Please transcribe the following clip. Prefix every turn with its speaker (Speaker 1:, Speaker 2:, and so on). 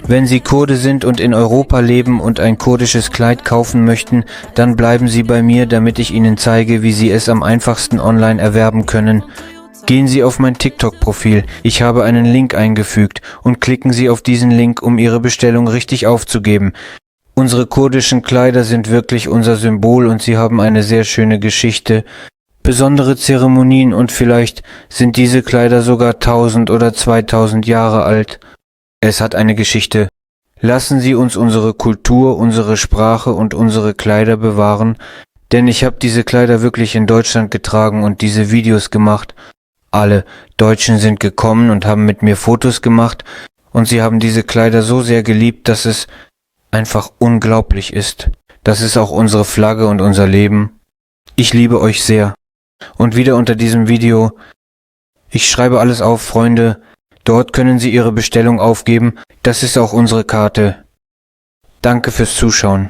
Speaker 1: Wenn Sie Kurde sind und in Europa leben und ein kurdisches Kleid kaufen möchten, dann bleiben Sie bei mir, damit ich Ihnen zeige, wie Sie es am einfachsten online erwerben können. Gehen Sie auf mein TikTok-Profil, ich habe einen Link eingefügt, und klicken Sie auf diesen Link, um Ihre Bestellung richtig aufzugeben. Unsere kurdischen Kleider sind wirklich unser Symbol und sie haben eine sehr schöne Geschichte, besondere Zeremonien und vielleicht sind diese Kleider sogar 1000 oder 2000 Jahre alt. Es hat eine Geschichte. Lassen Sie uns unsere Kultur, unsere Sprache und unsere Kleider bewahren, denn ich habe diese Kleider wirklich in Deutschland getragen und diese Videos gemacht. Alle Deutschen sind gekommen und haben mit mir Fotos gemacht und sie haben diese Kleider so sehr geliebt, dass es einfach unglaublich ist. Das ist auch unsere Flagge und unser Leben. Ich liebe euch sehr. Und wieder unter diesem Video, ich schreibe alles auf, Freunde. Dort können Sie Ihre Bestellung aufgeben. Das ist auch unsere Karte. Danke fürs Zuschauen.